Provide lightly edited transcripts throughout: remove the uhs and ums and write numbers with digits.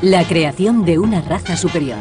La creación de una raza superior.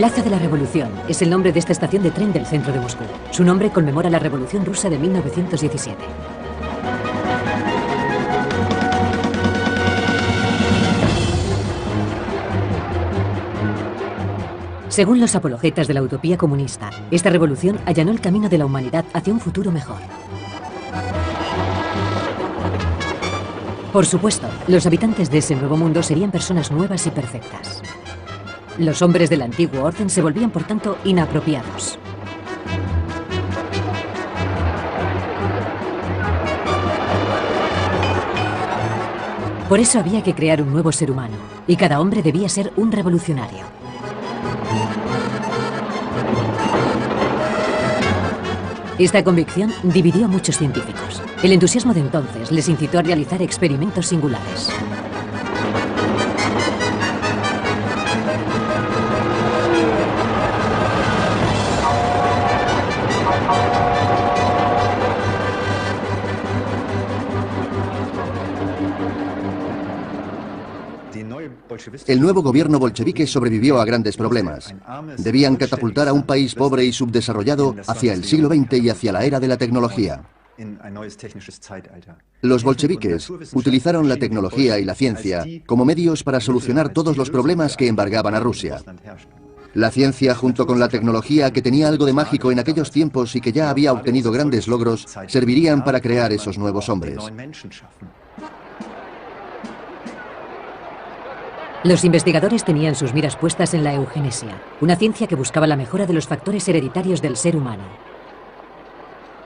Plaza de la Revolución es el nombre de esta estación de tren del centro de Moscú. Su nombre conmemora la Revolución Rusa de 1917. Según los apologetas de la utopía comunista, esta revolución allanó el camino de la humanidad hacia un futuro mejor. Por supuesto, los habitantes de ese nuevo mundo serían personas nuevas y perfectas. Los hombres del antiguo orden se volvían, por tanto, inapropiados. Por eso había que crear un nuevo ser humano, y cada hombre debía ser un revolucionario. Esta convicción dividió a muchos científicos. El entusiasmo de entonces les incitó a realizar experimentos singulares. El nuevo gobierno bolchevique sobrevivió a grandes problemas. Debían catapultar a un país pobre y subdesarrollado hacia el siglo XX y hacia la era de la tecnología. Los bolcheviques utilizaron la tecnología y la ciencia como medios para solucionar todos los problemas que embargaban a Rusia. La ciencia, junto con la tecnología, que tenía algo de mágico en aquellos tiempos y que ya había obtenido grandes logros, servirían para crear esos nuevos hombres. Los investigadores tenían sus miras puestas en la eugenesia, una ciencia que buscaba la mejora de los factores hereditarios del ser humano.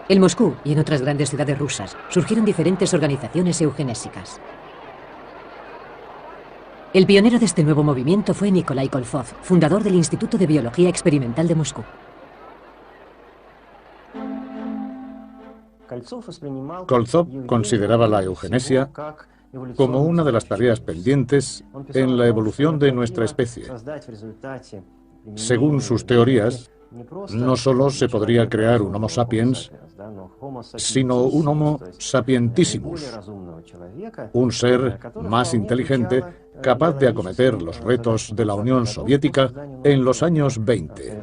En Moscú y en otras grandes ciudades rusas surgieron diferentes organizaciones eugenésicas. El pionero de este nuevo movimiento fue Nikolai Kolzov, fundador del Instituto de Biología Experimental de Moscú. Kolzov consideraba la eugenesia como una de las tareas pendientes en la evolución de nuestra especie. Según sus teorías, no solo se podría crear un Homo sapiens, sino un Homo sapientissimus, un ser más inteligente capaz de acometer los retos de la Unión Soviética en los años 20.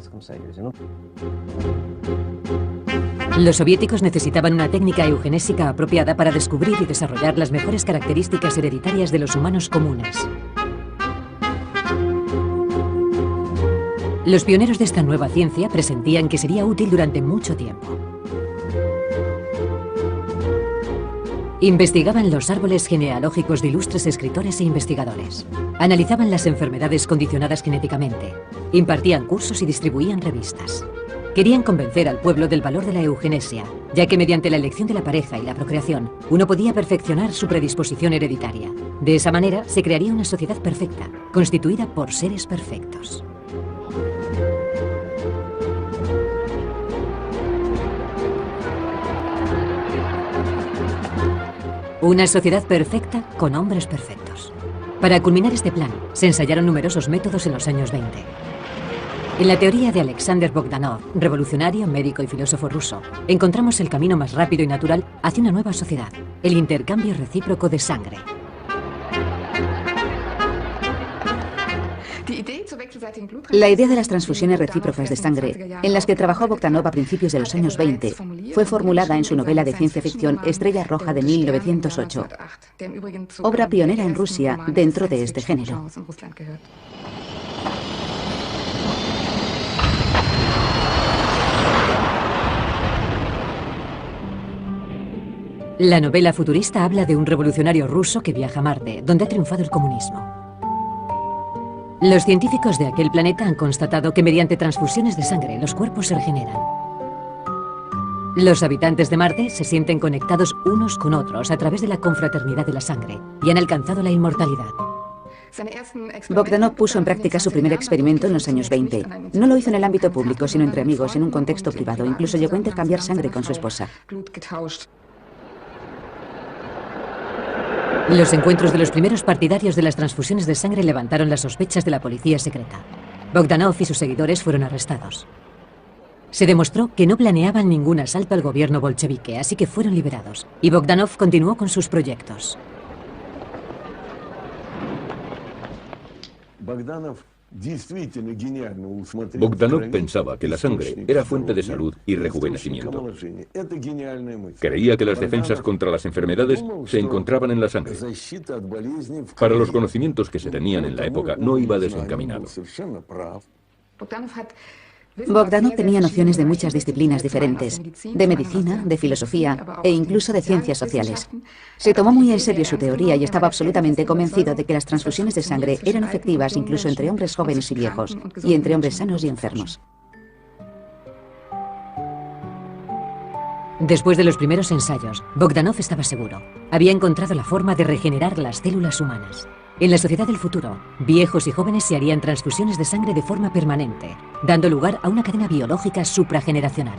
Los soviéticos necesitaban una técnica eugenésica apropiada para descubrir y desarrollar las mejores características hereditarias de los humanos comunes. Los pioneros de esta nueva ciencia presentían que sería útil durante mucho tiempo. Investigaban los árboles genealógicos de ilustres escritores e investigadores. Analizaban las enfermedades condicionadas genéticamente. Impartían cursos y distribuían revistas. Querían convencer al pueblo del valor de la eugenesia, ya que mediante la elección de la pareja y la procreación, uno podía perfeccionar su predisposición hereditaria. De esa manera, se crearía una sociedad perfecta, constituida por seres perfectos. Una sociedad perfecta con hombres perfectos. Para culminar este plan, se ensayaron numerosos métodos en los años 20. En la teoría de Alexander Bogdanov, revolucionario, médico y filósofo ruso, encontramos el camino más rápido y natural hacia una nueva sociedad, el intercambio recíproco de sangre. La idea de las transfusiones recíprocas de sangre, en las que trabajó Bogdanov a principios de los años 20, fue formulada en su novela de ciencia ficción Estrella Roja de 1908, obra pionera en Rusia dentro de este género. La novela futurista habla de un revolucionario ruso que viaja a Marte, donde ha triunfado el comunismo. Los científicos de aquel planeta han constatado que mediante transfusiones de sangre los cuerpos se regeneran. Los habitantes de Marte se sienten conectados unos con otros a través de la confraternidad de la sangre y han alcanzado la inmortalidad. Bogdanov puso en práctica su primer experimento en los años 20. No lo hizo en el ámbito público, sino entre amigos, en un contexto privado. Incluso llegó a intercambiar sangre con su esposa. Los encuentros de los primeros partidarios de las transfusiones de sangre levantaron las sospechas de la policía secreta. Bogdanov y sus seguidores fueron arrestados. Se demostró que no planeaban ningún asalto al gobierno bolchevique, así que fueron liberados. Y Bogdanov continuó con sus proyectos. Bogdanov pensaba que la sangre era fuente de salud y rejuvenecimiento. Creía que las defensas contra las enfermedades se encontraban en la sangre. Para los conocimientos que se tenían en la época, no iba desencaminado. Bogdanov tenía nociones de muchas disciplinas diferentes, de medicina, de filosofía e incluso de ciencias sociales. Se tomó muy en serio su teoría y estaba absolutamente convencido de que las transfusiones de sangre eran efectivas incluso entre hombres jóvenes y viejos, y entre hombres sanos y enfermos. Después de los primeros ensayos, Bogdanov estaba seguro. Había encontrado la forma de regenerar las células humanas. En la sociedad del futuro, viejos y jóvenes se harían transfusiones de sangre de forma permanente, dando lugar a una cadena biológica suprageneracional.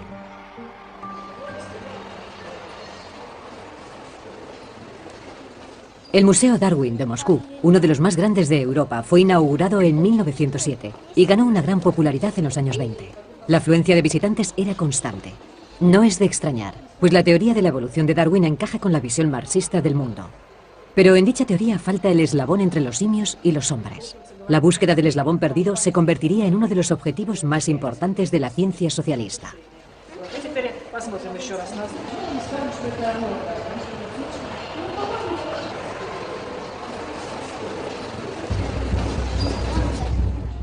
El Museo Darwin de Moscú, uno de los más grandes de Europa, fue inaugurado en 1907 y ganó una gran popularidad en los años 20. La afluencia de visitantes era constante. No es de extrañar, pues la teoría de la evolución de Darwin encaja con la visión marxista del mundo. Pero en dicha teoría falta el eslabón entre los simios y los hombres. La búsqueda del eslabón perdido se convertiría en uno de los objetivos más importantes de la ciencia socialista.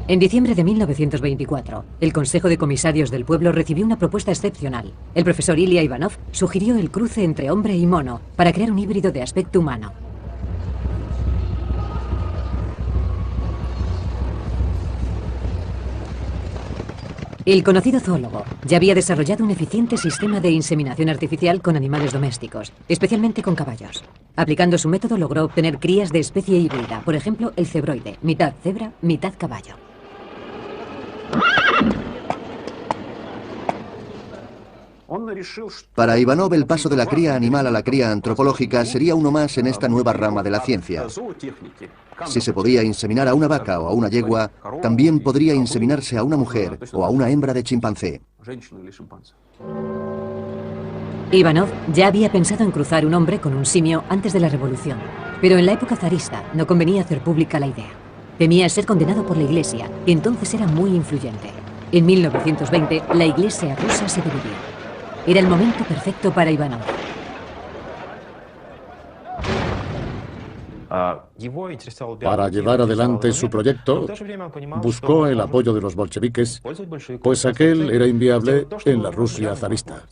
En diciembre de 1924, el Consejo de Comisarios del Pueblo recibió una propuesta excepcional. El profesor Ilya Ivanov sugirió el cruce entre hombre y mono para crear un híbrido de aspecto humano. El conocido zoólogo ya había desarrollado un eficiente sistema de inseminación artificial con animales domésticos, especialmente con caballos. Aplicando su método logró obtener crías de especie híbrida, por ejemplo el cebroide, mitad cebra, mitad caballo. Para Ivanov, el paso de la cría animal a la cría antropológica sería uno más en esta nueva rama de la ciencia. Si se podía inseminar a una vaca o a una yegua, también podría inseminarse a una mujer o a una hembra de chimpancé. Ivanov ya había pensado en cruzar un hombre con un simio antes de la revolución, pero en la época zarista no convenía hacer pública la idea. Temía ser condenado por la Iglesia, que entonces era muy influyente. En 1920, la Iglesia rusa se dividió. Era el momento perfecto para Ivanov. Para llevar adelante su proyecto, buscó el apoyo de los bolcheviques, pues aquel era inviable en la Rusia zarista.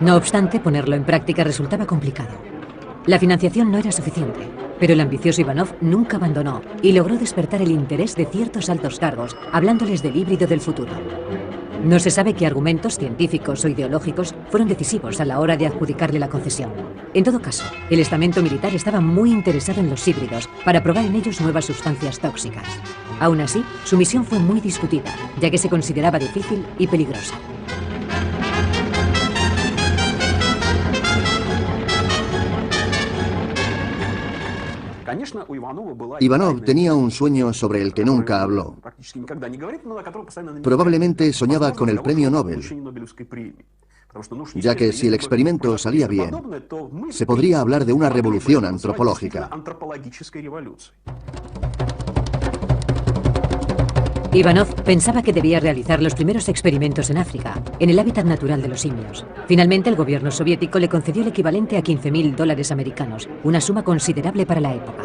No obstante, ponerlo en práctica resultaba complicado. La financiación no era suficiente, pero el ambicioso Ivanov nunca abandonó y logró despertar el interés de ciertos altos cargos, hablándoles del híbrido del futuro. No se sabe qué argumentos científicos o ideológicos fueron decisivos a la hora de adjudicarle la concesión. En todo caso, el estamento militar estaba muy interesado en los híbridos para probar en ellos nuevas sustancias tóxicas. Aún así, su misión fue muy discutida, ya que se consideraba difícil y peligrosa. Ivanov tenía un sueño sobre el que nunca habló. Probablemente soñaba con el premio Nobel, ya que si el experimento salía bien, se podría hablar de una revolución antropológica. Ivanov pensaba que debía realizar los primeros experimentos en África, en el hábitat natural de los simios. Finalmente, el gobierno soviético le concedió el equivalente a $15.000 americanos, una suma considerable para la época.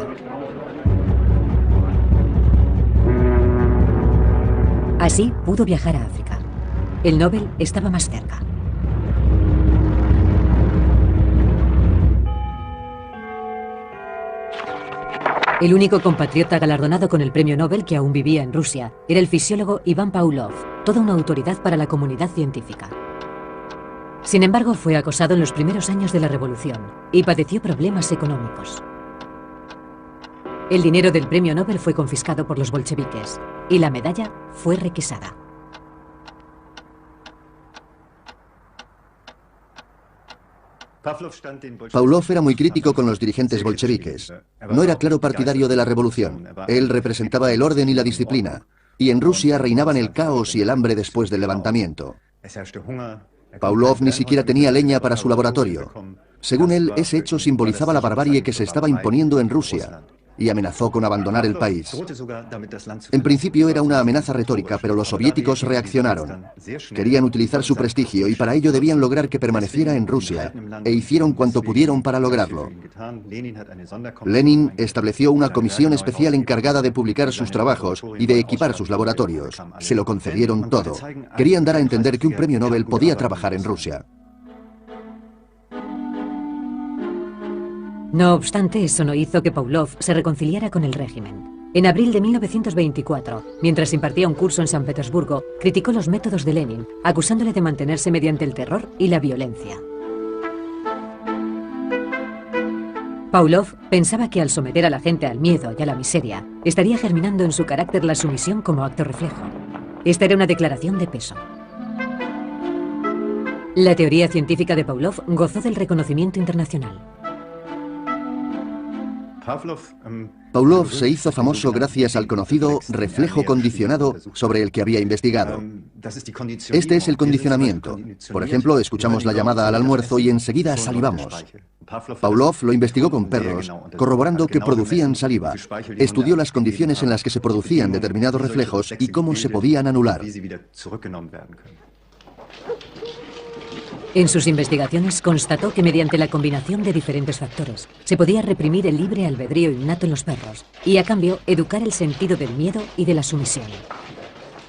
Así pudo viajar a África. El Nobel estaba más cerca. El único compatriota galardonado con el premio Nobel que aún vivía en Rusia era el fisiólogo Iván Pavlov, toda una autoridad para la comunidad científica. Sin embargo, fue acosado en los primeros años de la revolución y padeció problemas económicos. El dinero del premio Nobel fue confiscado por los bolcheviques y la medalla fue requisada. Pavlov era muy crítico con los dirigentes bolcheviques. No era claro partidario de la revolución. Él representaba el orden y la disciplina. Y en Rusia reinaban el caos y el hambre después del levantamiento. Pavlov ni siquiera tenía leña para su laboratorio. Según él, ese hecho simbolizaba la barbarie que se estaba imponiendo en Rusia y amenazó con abandonar el país. En principio era una amenaza retórica, pero los soviéticos reaccionaron. Querían utilizar su prestigio y para ello debían lograr que permaneciera en Rusia, e hicieron cuanto pudieron para lograrlo. Lenin estableció una comisión especial encargada de publicar sus trabajos y de equipar sus laboratorios. Se lo concedieron todo. Querían dar a entender que un premio Nobel podía trabajar en Rusia. No obstante, eso no hizo que Pavlov se reconciliara con el régimen. En abril de 1924, mientras impartía un curso en San Petersburgo, criticó los métodos de Lenin, acusándole de mantenerse mediante el terror y la violencia. Pavlov pensaba que al someter a la gente al miedo y a la miseria, estaría germinando en su carácter la sumisión como acto reflejo. Esta era una declaración de peso. La teoría científica de Pavlov gozó del reconocimiento internacional. Pavlov se hizo famoso gracias al conocido reflejo condicionado sobre el que había investigado. Este es el condicionamiento. Por ejemplo, escuchamos la llamada al almuerzo y enseguida salivamos. Pavlov lo investigó con perros, corroborando que producían saliva. Estudió las condiciones en las que se producían determinados reflejos y cómo se podían anular. En sus investigaciones constató que mediante la combinación de diferentes factores se podía reprimir el libre albedrío innato en los perros y a cambio educar el sentido del miedo y de la sumisión.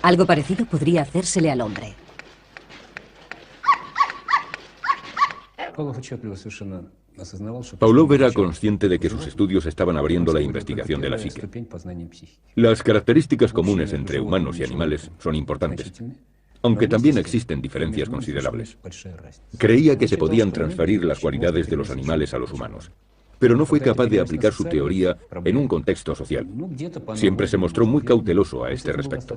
Algo parecido podría hacérsele al hombre. Pavlov era consciente de que sus estudios estaban abriendo la investigación de la psique. Las características comunes entre humanos y animales son importantes, aunque también existen diferencias considerables. Creía que se podían transferir las cualidades de los animales a los humanos, pero no fue capaz de aplicar su teoría en un contexto social. Siempre se mostró muy cauteloso a este respecto.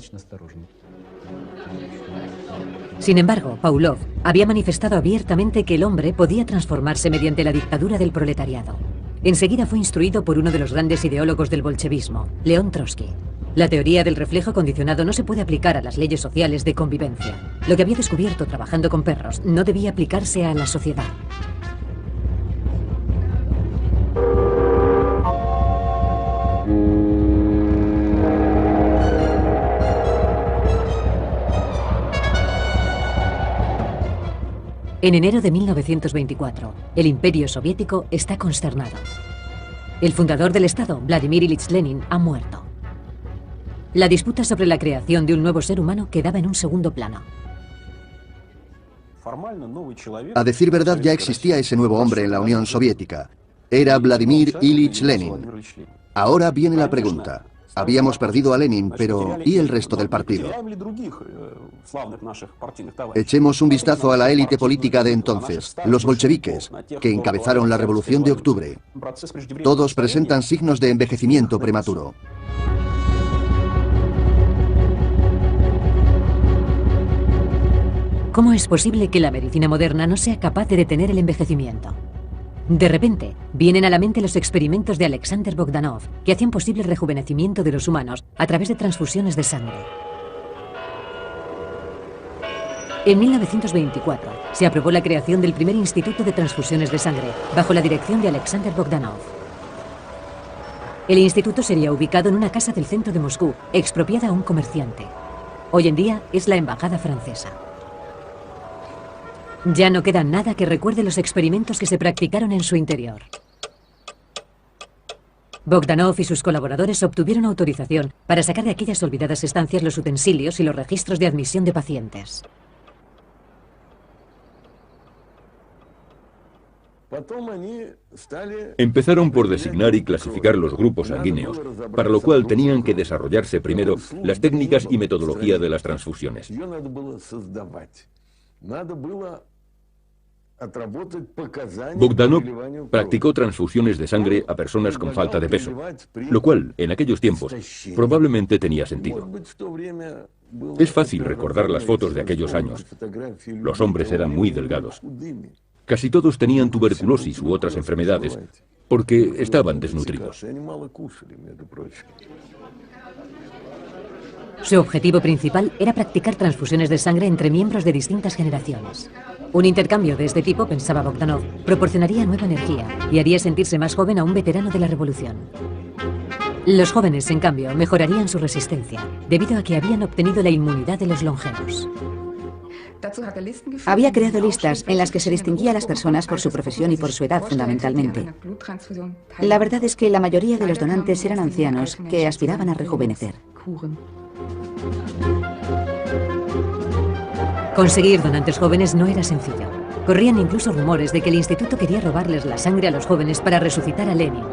Sin embargo, Pavlov había manifestado abiertamente que el hombre podía transformarse mediante la dictadura del proletariado. Enseguida fue instruido por uno de los grandes ideólogos del bolchevismo, León Trotsky. La teoría del reflejo condicionado no se puede aplicar a las leyes sociales de convivencia. Lo que había descubierto trabajando con perros no debía aplicarse a la sociedad. En enero de 1924, el Imperio Soviético está consternado. El fundador del Estado, Vladimir Ilich Lenin, ha muerto. La disputa sobre la creación de un nuevo ser humano quedaba en un segundo plano. A decir verdad, ya existía ese nuevo hombre en la Unión Soviética. Era Vladimir Ilich Lenin. Ahora viene la pregunta. Habíamos perdido a Lenin, pero ¿y el resto del partido? Echemos un vistazo a la élite política de entonces, los bolcheviques, que encabezaron la Revolución de Octubre. Todos presentan signos de envejecimiento prematuro. ¿Cómo es posible que la medicina moderna no sea capaz de detener el envejecimiento? De repente, vienen a la mente los experimentos de Alexander Bogdanov, que hacían posible el rejuvenecimiento de los humanos a través de transfusiones de sangre. En 1924, se aprobó la creación del primer instituto de transfusiones de sangre, bajo la dirección de Alexander Bogdanov. El instituto sería ubicado en una casa del centro de Moscú, expropiada a un comerciante. Hoy en día es la embajada francesa. Ya no queda nada que recuerde los experimentos que se practicaron en su interior. Bogdanov y sus colaboradores obtuvieron autorización para sacar de aquellas olvidadas estancias los utensilios y los registros de admisión de pacientes. Empezaron por designar y clasificar los grupos sanguíneos, para lo cual tenían que desarrollarse primero las técnicas y metodología de las transfusiones. Bogdanov practicó transfusiones de sangre a personas con falta de peso, lo cual, en aquellos tiempos, probablemente tenía sentido. Es fácil recordar las fotos de aquellos años. Los hombres eran muy delgados. Casi todos tenían tuberculosis u otras enfermedades, porque estaban desnutridos. Su objetivo principal era practicar transfusiones de sangre entre miembros de distintas generaciones. Un intercambio de este tipo, pensaba Bogdanov, proporcionaría nueva energía y haría sentirse más joven a un veterano de la revolución. Los jóvenes, en cambio, mejorarían su resistencia, debido a que habían obtenido la inmunidad de los longevos. Había creado listas en las que se distinguía a las personas por su profesión y por su edad, fundamentalmente. La verdad es que la mayoría de los donantes eran ancianos que aspiraban a rejuvenecer. Conseguir donantes jóvenes no era sencillo. Corrían incluso rumores de que el instituto quería robarles la sangre a los jóvenes para resucitar a Lenin.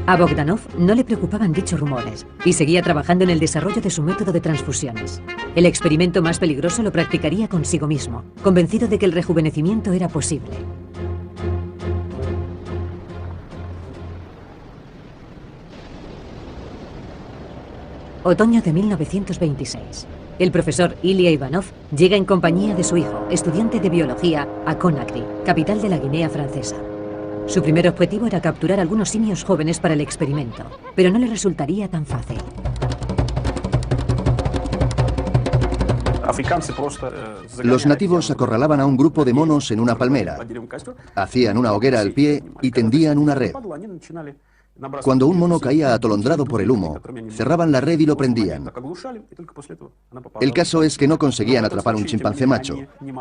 A Bogdanov no le preocupaban dichos rumores y seguía trabajando en el desarrollo de su método de transfusiones. El experimento más peligroso lo practicaría consigo mismo, convencido de que el rejuvenecimiento era posible. Otoño de 1926. El profesor Ilya Ivanov llega en compañía de su hijo, estudiante de biología, a Conakry, capital de la Guinea Francesa. Su primer objetivo era capturar algunos simios jóvenes para el experimento, pero no le resultaría tan fácil. Los nativos acorralaban a un grupo de monos en una palmera, hacían una hoguera al pie y tendían una red. Cuando un mono caía atolondrado por el humo, cerraban la red y lo prendían. El caso es que no conseguían atrapar un chimpancé macho,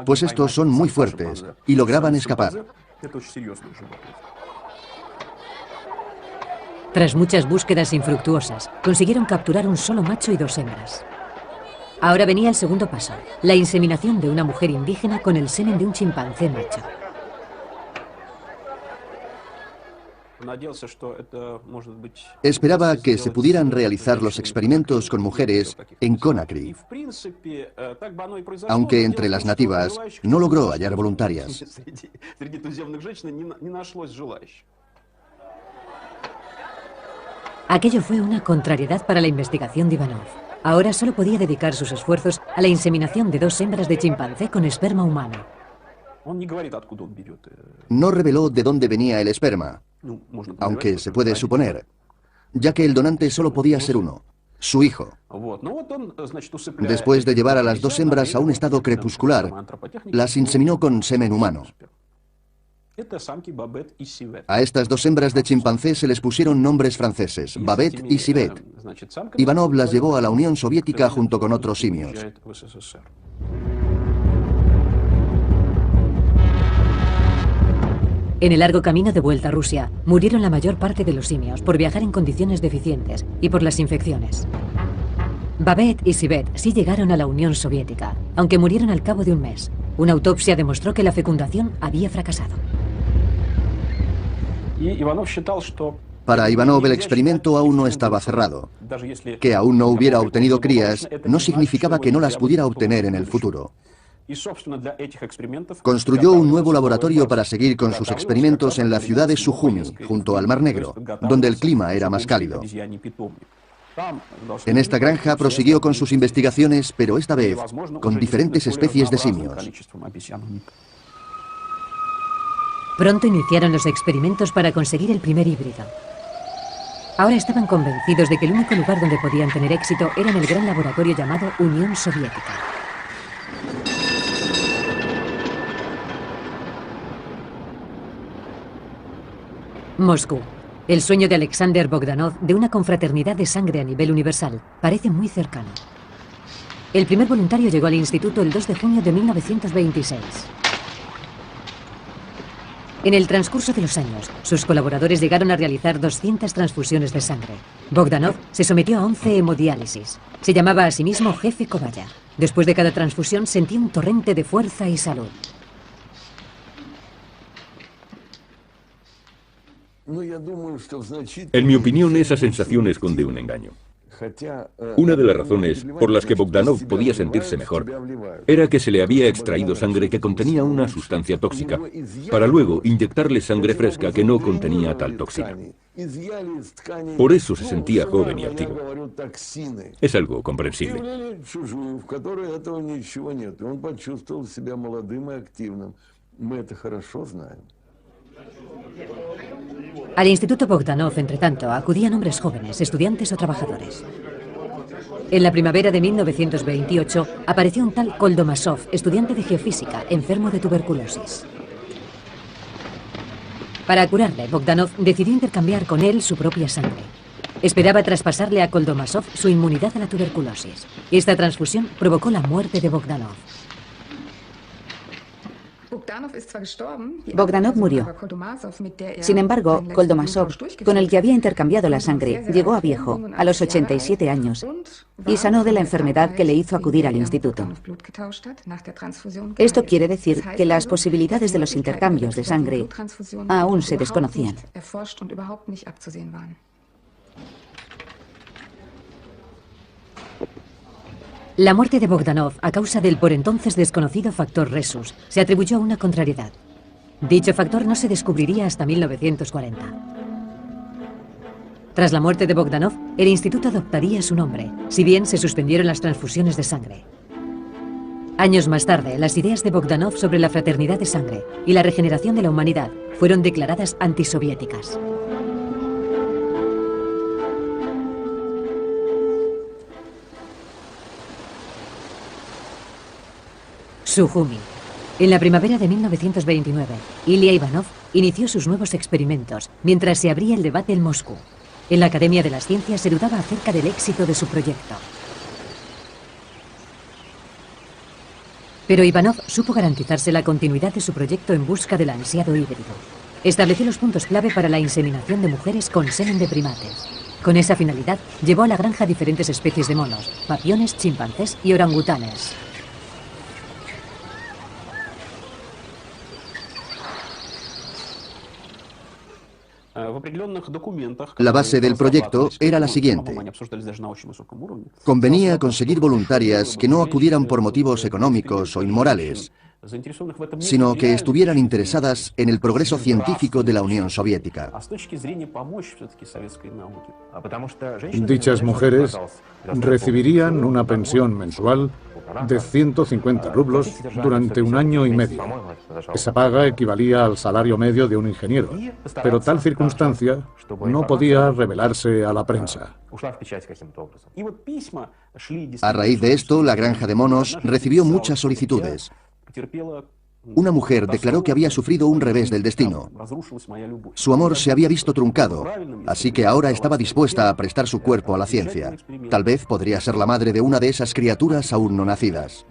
pues estos son muy fuertes y lograban escapar. Tras muchas búsquedas infructuosas, consiguieron capturar un solo macho y 2 hembras. Ahora venía el segundo paso, la inseminación de una mujer indígena con el semen de un chimpancé macho. Esperaba que se pudieran realizar los experimentos con mujeres en Conakry, aunque entre las nativas no logró hallar voluntarias. Aquello fue una contrariedad para la investigación de Ivanov. Ahora solo podía dedicar sus esfuerzos a la inseminación de 2 hembras de chimpancé con esperma humano. No reveló de dónde venía el esperma, aunque se puede suponer, ya que el donante solo podía ser uno, su hijo. Después de llevar a las 2 hembras a un estado crepuscular, las inseminó con semen humano. A estas 2 hembras de chimpancé se les pusieron nombres franceses, Babette y Sibet. Ivanov las llevó a la Unión Soviética junto con otros simios. En el largo camino de vuelta a Rusia, murieron la mayor parte de los simios por viajar en condiciones deficientes y por las infecciones. Babette y Sibet sí llegaron a la Unión Soviética, aunque murieron al cabo de un mes. Una autopsia demostró que la fecundación había fracasado. Para Ivanov el experimento aún no estaba cerrado. Que aún no hubiera obtenido crías no significaba que no las pudiera obtener en el futuro. Construyó un nuevo laboratorio para seguir con sus experimentos en la ciudad de Sujumi, junto al Mar Negro, donde el clima era más cálido. En esta granja prosiguió con sus investigaciones, pero esta vez con diferentes especies de simios. Pronto iniciaron los experimentos para conseguir el primer híbrido. Ahora estaban convencidos de que el único lugar donde podían tener éxito era en el gran laboratorio llamado Unión Soviética. Moscú. El sueño de Alexander Bogdanov de una confraternidad de sangre a nivel universal parece muy cercano. El primer voluntario llegó al instituto el 2 de junio de 1926. En el transcurso de los años, sus colaboradores llegaron a realizar 200 transfusiones de sangre. Bogdanov se sometió a 11 hemodiálisis. Se llamaba a sí mismo Jefe Kobaya. Después de cada transfusión sentía un torrente de fuerza y salud. En mi opinión, esa sensación esconde un engaño. Una de las razones por las que Bogdanov podía sentirse mejor era que se le había extraído sangre que contenía una sustancia tóxica, para luego inyectarle sangre fresca que no contenía tal tóxica. Por eso se sentía joven y activo. Es algo comprensible. Al Instituto Bogdanov, entre tanto, acudían hombres jóvenes, estudiantes o trabajadores. En la primavera de 1928 apareció un tal Koldomasov, estudiante de geofísica, enfermo de tuberculosis. Para curarle, Bogdanov decidió intercambiar con él su propia sangre. Esperaba traspasarle a Koldomasov su inmunidad a la tuberculosis. Esta transfusión provocó la muerte de Bogdanov. Bogdanov murió. Sin embargo, Koldomasov, con el que había intercambiado la sangre, llegó a viejo, a los 87 años, y sanó de la enfermedad que le hizo acudir al instituto. Esto quiere decir que las posibilidades de los intercambios de sangre aún se desconocían. La muerte de Bogdanov, a causa del por entonces desconocido factor Rhesus, se atribuyó a una contrariedad. Dicho factor no se descubriría hasta 1940. Tras la muerte de Bogdanov, el instituto adoptaría su nombre, si bien se suspendieron las transfusiones de sangre. Años más tarde, las ideas de Bogdanov sobre la fraternidad de sangre y la regeneración de la humanidad fueron declaradas antisoviéticas. Sujumi. En la primavera de 1929, Ilya Ivanov inició sus nuevos experimentos mientras se abría el debate en Moscú. En la Academia de las Ciencias se dudaba acerca del éxito de su proyecto. Pero Ivanov supo garantizarse la continuidad de su proyecto en busca del ansiado híbrido. Estableció los puntos clave para la inseminación de mujeres con semen de primates. Con esa finalidad, llevó a la granja diferentes especies de monos, papiones, chimpancés y orangutanes. La base del proyecto era la siguiente. Convenía conseguir voluntarias que no acudieran por motivos económicos o inmorales, sino que estuvieran interesadas en el progreso científico de la Unión Soviética. Dichas mujeres recibirían una pensión mensual de 150 rublos durante 1 año y medio. Esa paga equivalía al salario medio de un ingeniero, pero tal circunstancia no podía revelarse a la prensa. A raíz de esto, la granja de monos recibió muchas solicitudes. Una mujer declaró que había sufrido un revés del destino. Su amor se había visto truncado, así que ahora estaba dispuesta a prestar su cuerpo a la ciencia. Tal vez podría ser la madre de una de esas criaturas aún no nacidas.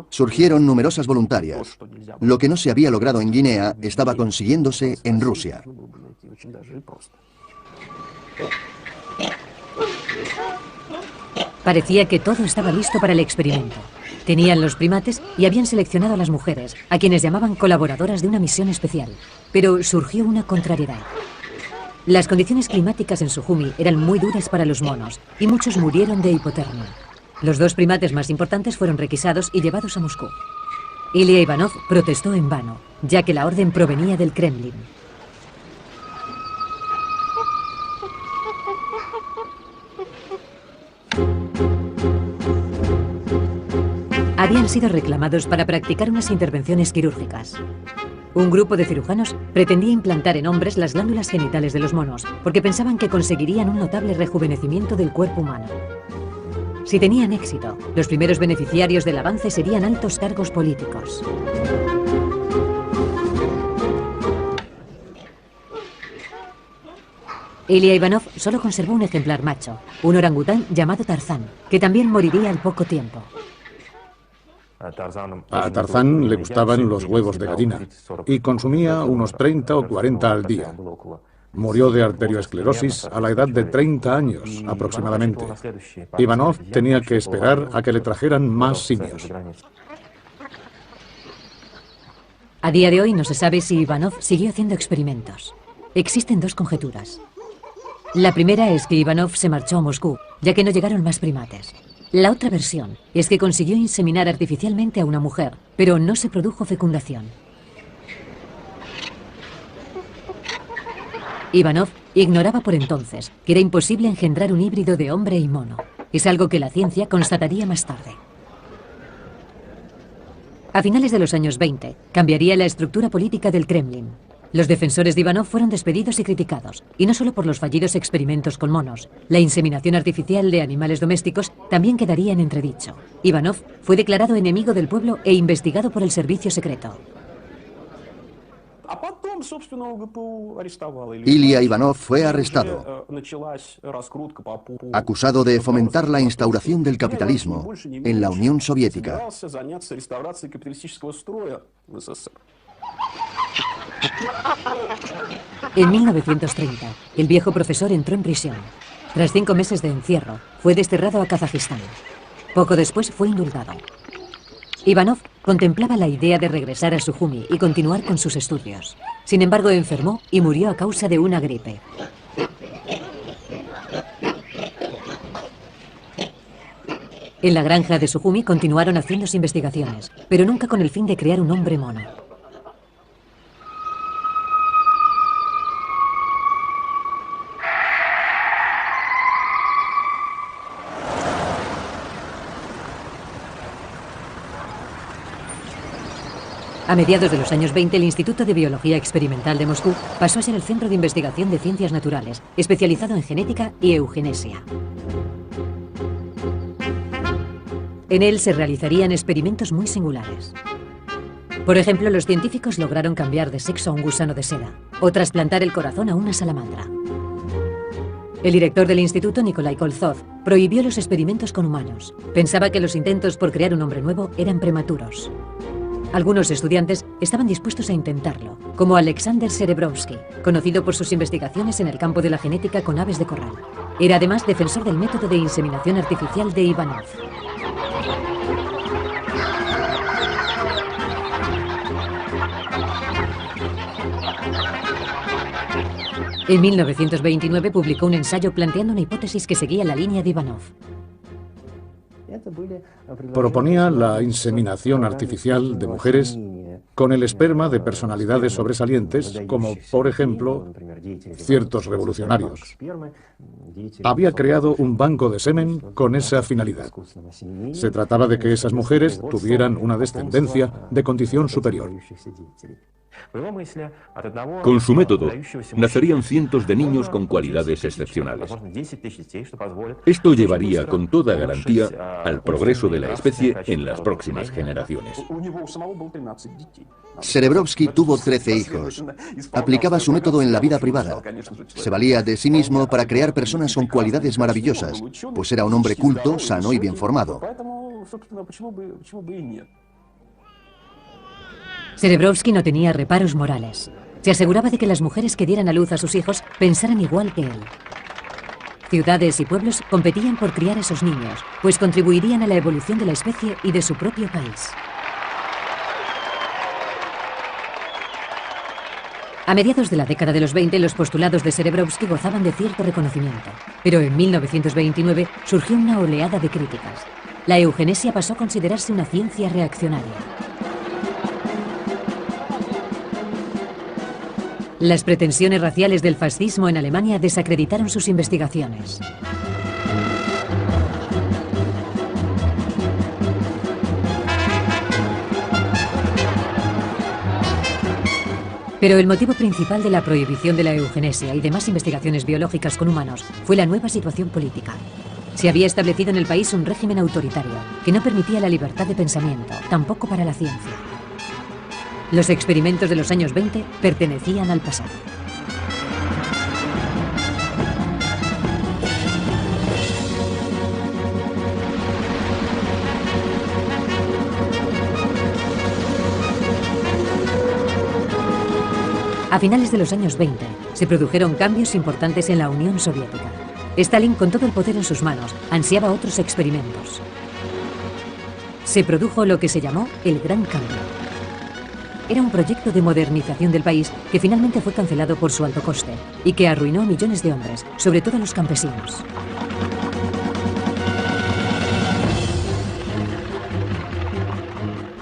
Surgieron numerosas voluntarias. Lo que no se había logrado en Guinea estaba consiguiéndose en Rusia. Parecía que todo estaba listo para el experimento. Tenían los primates y habían seleccionado a las mujeres, a quienes llamaban colaboradoras de una misión especial. Pero surgió una contrariedad. Las condiciones climáticas en Sujumi eran muy duras para los monos y muchos murieron de hipotermia. Los 2 primates más importantes fueron requisados y llevados a Moscú. Ilya Ivanov protestó en vano, ya que la orden provenía del Kremlin. Habían sido reclamados para practicar unas intervenciones quirúrgicas. Un grupo de cirujanos pretendía implantar en hombres las glándulas genitales de los monos, porque pensaban que conseguirían un notable rejuvenecimiento del cuerpo humano. Si tenían éxito, los primeros beneficiarios del avance serían altos cargos políticos. Ilya Ivanov solo conservó un ejemplar macho, un orangután llamado Tarzán, que también moriría al poco tiempo. A Tarzán le gustaban los huevos de gallina y consumía unos 30 o 40 al día. Murió de arterioesclerosis a la edad de 30 años aproximadamente. Ivanov tenía que esperar a que le trajeran más simios. A día de hoy no se sabe si Ivanov siguió haciendo experimentos. Existen dos conjeturas. La primera es que Ivanov se marchó a Moscú, ya que no llegaron más primates. La otra versión es que consiguió inseminar artificialmente a una mujer, pero no se produjo fecundación. Ivanov ignoraba por entonces que era imposible engendrar un híbrido de hombre y mono. Es algo que la ciencia constataría más tarde. A finales de los años 20, cambiaría la estructura política del Kremlin. Los defensores de Ivanov fueron despedidos y criticados, y no solo por los fallidos experimentos con monos. La inseminación artificial de animales domésticos también quedaría en entredicho. Ivanov fue declarado enemigo del pueblo e investigado por el servicio secreto. Ilya Ivanov fue arrestado, acusado de fomentar la instauración del capitalismo en la Unión Soviética. En 1930, el viejo profesor entró en prisión. Tras 5 meses de encierro, fue desterrado a Kazajistán. Poco después fue indultado. Ivanov contemplaba la idea de regresar a Sujumi y continuar con sus estudios. Sin embargo, enfermó y murió a causa de una gripe. En la granja de Sujumi continuaron haciéndose investigaciones, pero nunca con el fin de crear un hombre mono. A mediados de los años 20, el Instituto de Biología Experimental de Moscú pasó a ser el centro de investigación de ciencias naturales, especializado en genética y eugenesia. En él se realizarían experimentos muy singulares. Por ejemplo, los científicos lograron cambiar de sexo a un gusano de seda, o trasplantar el corazón a una salamandra. El director del instituto, Nikolai Kolzov, prohibió los experimentos con humanos. Pensaba que los intentos por crear un hombre nuevo eran prematuros. Algunos estudiantes estaban dispuestos a intentarlo, como Alexander Serebrovsky, conocido por sus investigaciones en el campo de la genética con aves de corral. Era además defensor del método de inseminación artificial de Ivanov. En 1929 publicó un ensayo planteando una hipótesis que seguía la línea de Ivanov. Proponía la inseminación artificial de mujeres con el esperma de personalidades sobresalientes, como, por ejemplo, ciertos revolucionarios. Había creado un banco de semen con esa finalidad. Se trataba de que esas mujeres tuvieran una descendencia de condición superior. Con su método, nacerían cientos de niños con cualidades excepcionales. Esto llevaría con toda garantía al progreso de la especie en las próximas generaciones. Serebrovsky tuvo 13 hijos. Aplicaba su método en la vida privada. Se valía de sí mismo para crear personas con cualidades maravillosas, pues era un hombre culto, sano y bien formado. Serebrovsky no tenía reparos morales. Se aseguraba de que las mujeres que dieran a luz a sus hijos pensaran igual que él. Ciudades y pueblos competían por criar a esos niños, pues contribuirían a la evolución de la especie y de su propio país. A mediados de la década de los 20, los postulados de Serebrovsky gozaban de cierto reconocimiento. Pero en 1929 surgió una oleada de críticas. La eugenesia pasó a considerarse una ciencia reaccionaria. Las pretensiones raciales del fascismo en Alemania desacreditaron sus investigaciones. Pero el motivo principal de la prohibición de la eugenesia y demás investigaciones biológicas con humanos fue la nueva situación política. Se había establecido en el país un régimen autoritario que no permitía la libertad de pensamiento, tampoco para la ciencia. Los experimentos de los años 20 pertenecían al pasado. A finales de los años 20, se produjeron cambios importantes en la Unión Soviética. Stalin, con todo el poder en sus manos, ansiaba otros experimentos. Se produjo lo que se llamó el Gran Cambio. Era un proyecto de modernización del país que finalmente fue cancelado por su alto coste y que arruinó a millones de hombres, sobre todo a los campesinos.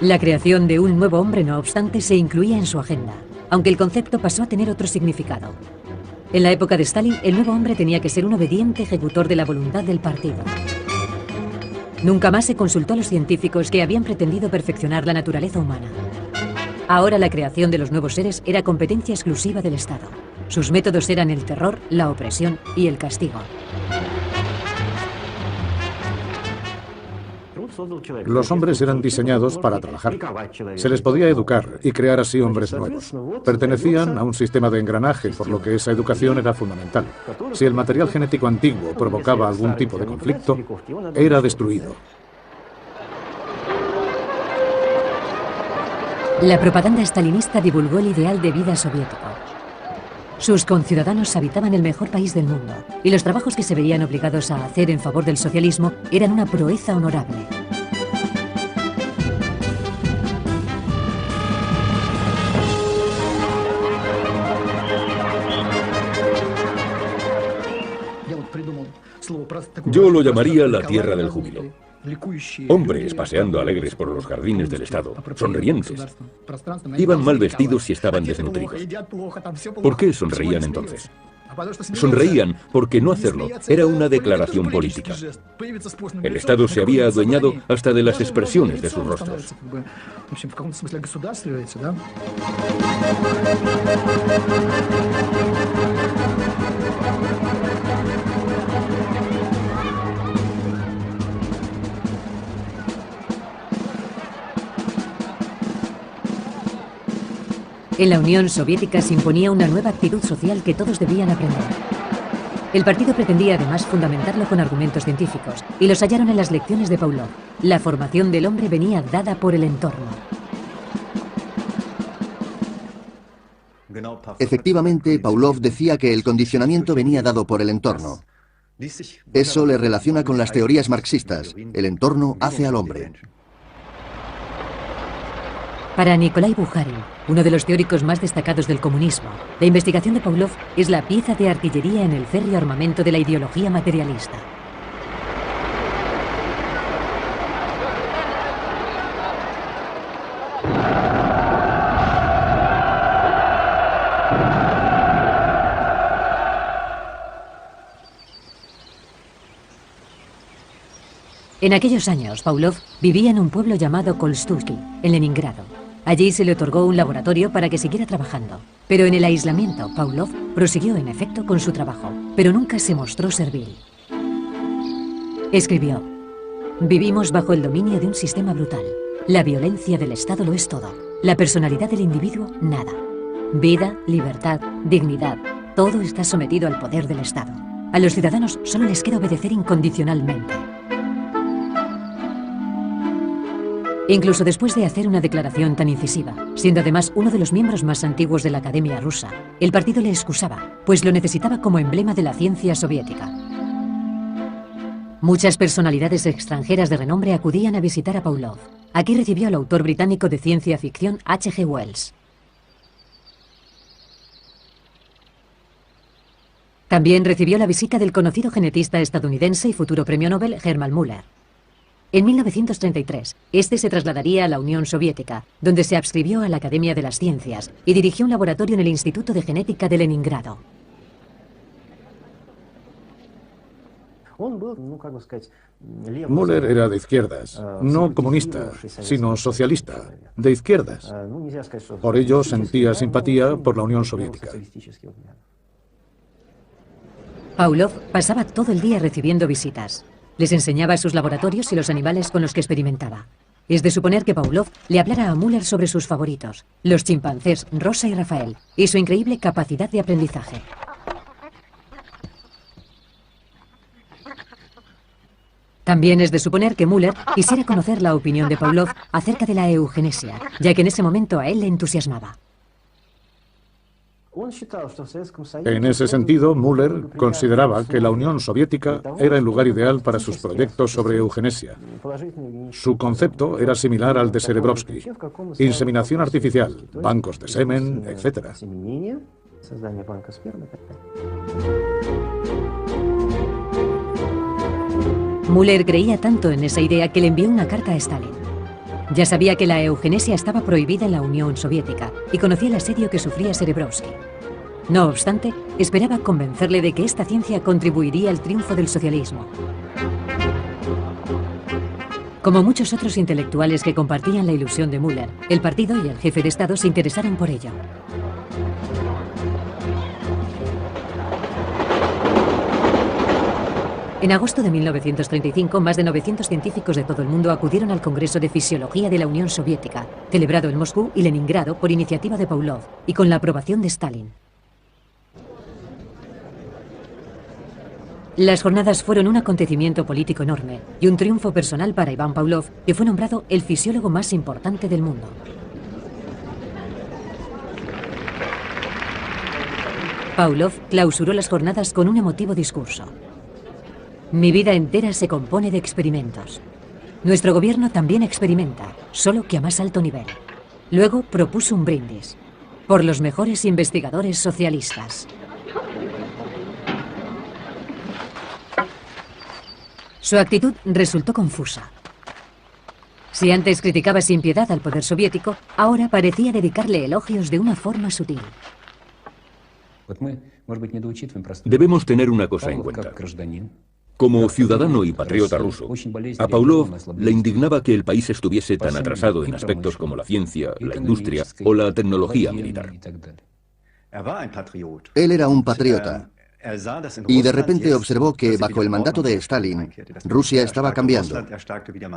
La creación de un nuevo hombre, no obstante, se incluía en su agenda, aunque el concepto pasó a tener otro significado. En la época de Stalin, el nuevo hombre tenía que ser un obediente ejecutor de la voluntad del partido. Nunca más se consultó a los científicos que habían pretendido perfeccionar la naturaleza humana. Ahora la creación de los nuevos seres era competencia exclusiva del Estado. Sus métodos eran el terror, la opresión y el castigo. Los hombres eran diseñados para trabajar. Se les podía educar y crear así hombres nuevos. Pertenecían a un sistema de engranaje, por lo que esa educación era fundamental. Si el material genético antiguo provocaba algún tipo de conflicto, era destruido. La propaganda stalinista divulgó el ideal de vida soviético. Sus conciudadanos habitaban el mejor país del mundo y los trabajos que se veían obligados a hacer en favor del socialismo eran una proeza honorable. Yo lo llamaría la tierra del júbilo. Hombres paseando alegres por los jardines del Estado, sonrientes. Iban mal vestidos y estaban desnutridos. ¿Por qué sonreían entonces? Sonreían porque no hacerlo era una declaración política. El Estado se había adueñado hasta de las expresiones de sus rostros. En la Unión Soviética se imponía una nueva actitud social que todos debían aprender. El partido pretendía además fundamentarlo con argumentos científicos, y los hallaron en las lecciones de Pavlov. La formación del hombre venía dada por el entorno. Efectivamente, Pavlov decía que el condicionamiento venía dado por el entorno. Eso le relaciona con las teorías marxistas. El entorno hace al hombre. Para Nikolai Bukharin, uno de los teóricos más destacados del comunismo, la investigación de Pavlov es la pieza de artillería en el férreo armamento de la ideología materialista. En aquellos años, Pavlov vivía en un pueblo llamado Kolstuki, en Leningrado. Allí se le otorgó un laboratorio para que siguiera trabajando. Pero en el aislamiento, Pavlov prosiguió en efecto con su trabajo, pero nunca se mostró servil. Escribió: "Vivimos bajo el dominio de un sistema brutal. La violencia del Estado lo es todo. La personalidad del individuo, nada. Vida, libertad, dignidad, todo está sometido al poder del Estado. A los ciudadanos solo les queda obedecer incondicionalmente". Incluso después de hacer una declaración tan incisiva, siendo además uno de los miembros más antiguos de la Academia Rusa, el partido le excusaba, pues lo necesitaba como emblema de la ciencia soviética. Muchas personalidades extranjeras de renombre acudían a visitar a Pavlov. Aquí recibió al autor británico de ciencia ficción H.G. Wells. También recibió la visita del conocido genetista estadounidense y futuro premio Nobel Hermann Müller. En 1933, este se trasladaría a la Unión Soviética, donde se adscribió a la Academia de las Ciencias y dirigió un laboratorio en el Instituto de Genética de Leningrado. Müller era de izquierdas, no comunista, sino socialista, de izquierdas. Por ello sentía simpatía por la Unión Soviética. Pavlov pasaba todo el día recibiendo visitas. Les enseñaba sus laboratorios y los animales con los que experimentaba. Es de suponer que Pavlov le hablara a Müller sobre sus favoritos, los chimpancés Rosa y Rafael, y su increíble capacidad de aprendizaje. También es de suponer que Müller quisiera conocer la opinión de Pavlov acerca de la eugenesia, ya que en ese momento a él le entusiasmaba. En ese sentido, Müller consideraba que la Unión Soviética era el lugar ideal para sus proyectos sobre eugenesia. Su concepto era similar al de Serebrovsky: inseminación artificial, bancos de semen, etc. Müller creía tanto en esa idea que le envió una carta a Stalin. Ya sabía que la eugenesia estaba prohibida en la Unión Soviética y conocía el asedio que sufría Serebrovsky. No obstante, esperaba convencerle de que esta ciencia contribuiría al triunfo del socialismo. Como muchos otros intelectuales que compartían la ilusión de Müller, el partido y el jefe de Estado se interesaron por ello. En agosto de 1935, más de 900 científicos de todo el mundo acudieron al Congreso de Fisiología de la Unión Soviética, celebrado en Moscú y Leningrado por iniciativa de Pavlov y con la aprobación de Stalin. Las jornadas fueron un acontecimiento político enorme y un triunfo personal para Iván Pavlov, que fue nombrado el fisiólogo más importante del mundo. Pavlov clausuró las jornadas con un emotivo discurso. Mi vida entera se compone de experimentos. Nuestro gobierno también experimenta, solo que a más alto nivel. Luego propuso un brindis por los mejores investigadores socialistas. Su actitud resultó confusa. Si antes criticaba sin piedad al poder soviético, ahora parecía dedicarle elogios de una forma sutil. Debemos tener una cosa en cuenta. Como ciudadano y patriota ruso, a Pavlov le indignaba que el país estuviese tan atrasado en aspectos como la ciencia, la industria o la tecnología militar. Él era un patriota y de repente observó que bajo el mandato de Stalin, Rusia estaba cambiando.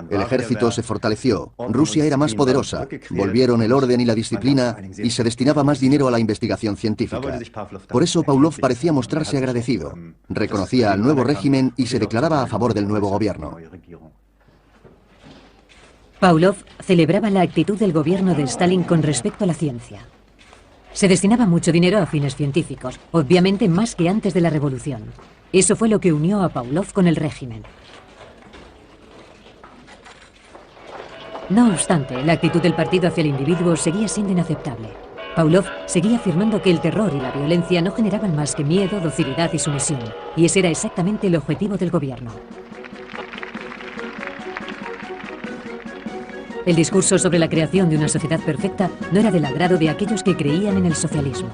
El ejército se fortaleció, Rusia era más poderosa, volvieron el orden y la disciplina y se destinaba más dinero a la investigación científica. Por eso Pavlov parecía mostrarse agradecido, reconocía al nuevo régimen y se declaraba a favor del nuevo gobierno. Pavlov celebraba la actitud del gobierno de Stalin con respecto a la ciencia. Se destinaba mucho dinero a fines científicos, obviamente más que antes de la revolución. Eso fue lo que unió a Pavlov con el régimen. No obstante, la actitud del partido hacia el individuo seguía siendo inaceptable. Pavlov seguía afirmando que el terror y la violencia no generaban más que miedo, docilidad y sumisión, y ese era exactamente el objetivo del gobierno. El discurso sobre la creación de una sociedad perfecta no era del agrado de aquellos que creían en el socialismo.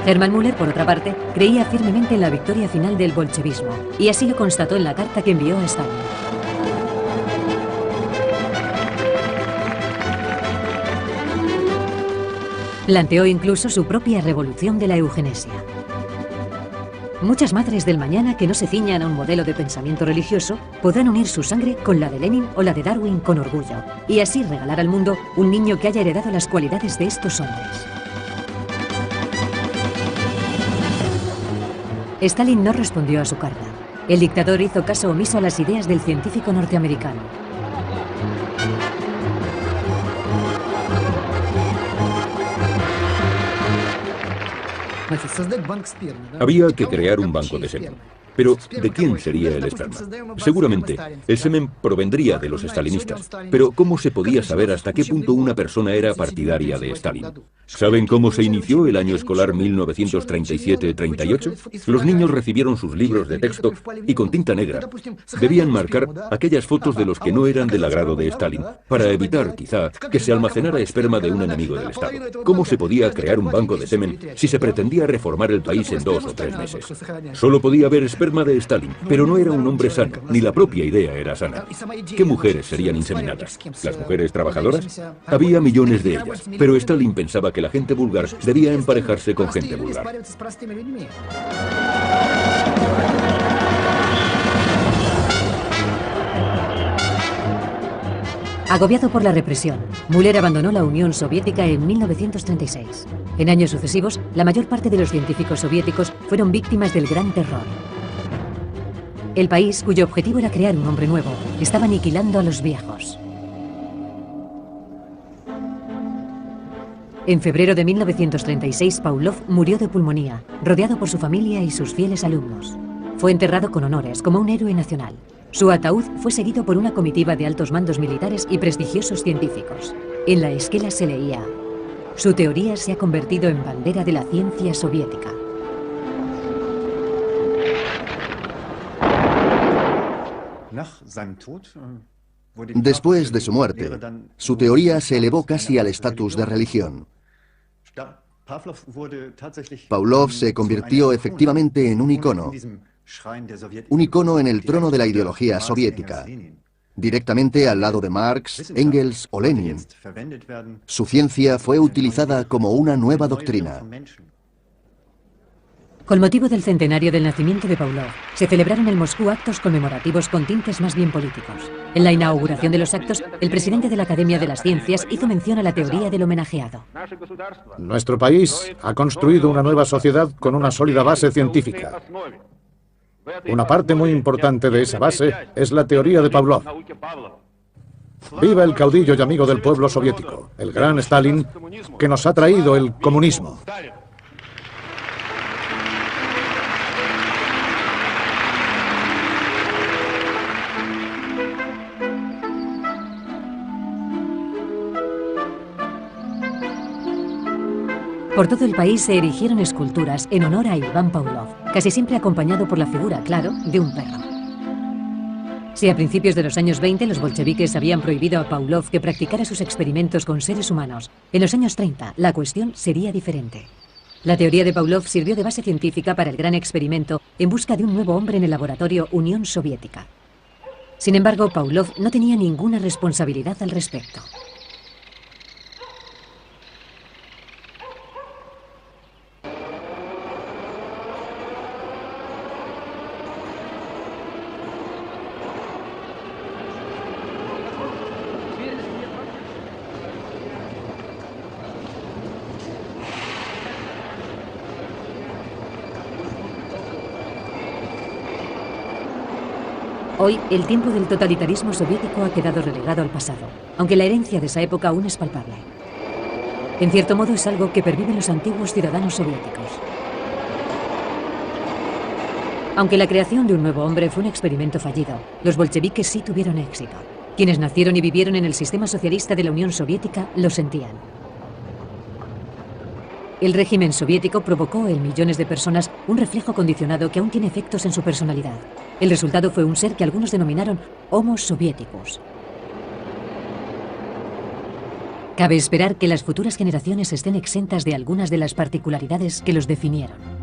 Hermann Müller, por otra parte, creía firmemente en la victoria final del bolchevismo, y así lo constató en la carta que envió a Stalin. Planteó incluso su propia revolución de la eugenesia. Muchas madres del mañana que no se ciñan a un modelo de pensamiento religioso podrán unir su sangre con la de Lenin o la de Darwin con orgullo, y así regalar al mundo un niño que haya heredado las cualidades de estos hombres. Stalin no respondió a su carta. El dictador hizo caso omiso a las ideas del científico norteamericano. Había que crear un banco de semen. Pero, ¿de quién sería el esperma? Seguramente, el semen provendría de los stalinistas. Pero, ¿cómo se podía saber hasta qué punto una persona era partidaria de Stalin? ¿Saben cómo se inició el año escolar 1937-38? Los niños recibieron sus libros de texto y con tinta negra debían marcar aquellas fotos de los que no eran del agrado de Stalin, para evitar, quizá, que se almacenara esperma de un enemigo del Estado. ¿Cómo se podía crear un banco de semen si se pretendía reformar el país en 2 o 3 meses? Solo podía haber esperma de Stalin, pero no era un hombre sano, ni la propia idea era sana. ¿Qué mujeres serían inseminadas? ¿Las mujeres trabajadoras? Había millones de ellas, pero Stalin pensaba que la gente vulgar debía emparejarse con gente vulgar. Agobiado por la represión, Müller abandonó la Unión Soviética en 1936. En años sucesivos, la mayor parte de los científicos soviéticos fueron víctimas del Gran Terror. El país, cuyo objetivo era crear un hombre nuevo, estaba aniquilando a los viejos. En febrero de 1936, Pavlov murió de pulmonía, rodeado por su familia y sus fieles alumnos. Fue enterrado con honores, como un héroe nacional. Su ataúd fue seguido por una comitiva de altos mandos militares y prestigiosos científicos. En la esquela se leía: su teoría se ha convertido en bandera de la ciencia soviética. Después de su muerte, su teoría se elevó casi al estatus de religión. Pavlov se convirtió efectivamente en un icono en el trono de la ideología soviética, directamente al lado de Marx, Engels o Lenin. Su ciencia fue utilizada como una nueva doctrina. Con motivo del centenario del nacimiento de Pavlov, se celebraron en Moscú actos conmemorativos con tintes más bien políticos. En la inauguración de los actos, el presidente de la Academia de las Ciencias hizo mención a la teoría del homenajeado. Nuestro país ha construido una nueva sociedad con una sólida base científica. Una parte muy importante de esa base es la teoría de Pavlov. ¡Viva el caudillo y amigo del pueblo soviético, el gran Stalin, que nos ha traído el comunismo! Por todo el país se erigieron esculturas en honor a Iván Pavlov, casi siempre acompañado por la figura, claro, de un perro. Si a principios de los años 20 los bolcheviques habían prohibido a Pavlov que practicara sus experimentos con seres humanos, en los años 30 la cuestión sería diferente. La teoría de Pavlov sirvió de base científica para el gran experimento en busca de un nuevo hombre en el laboratorio Unión Soviética. Sin embargo, Pavlov no tenía ninguna responsabilidad al respecto. Hoy, el tiempo del totalitarismo soviético ha quedado relegado al pasado, aunque la herencia de esa época aún es palpable. En cierto modo es algo que perviven los antiguos ciudadanos soviéticos. Aunque la creación de un nuevo hombre fue un experimento fallido, los bolcheviques sí tuvieron éxito. Quienes nacieron y vivieron en el sistema socialista de la Unión Soviética lo sentían. El régimen soviético provocó en millones de personas un reflejo condicionado que aún tiene efectos en su personalidad. El resultado fue un ser que algunos denominaron Homo Soviéticus. Cabe esperar que las futuras generaciones estén exentas de algunas de las particularidades que los definieron.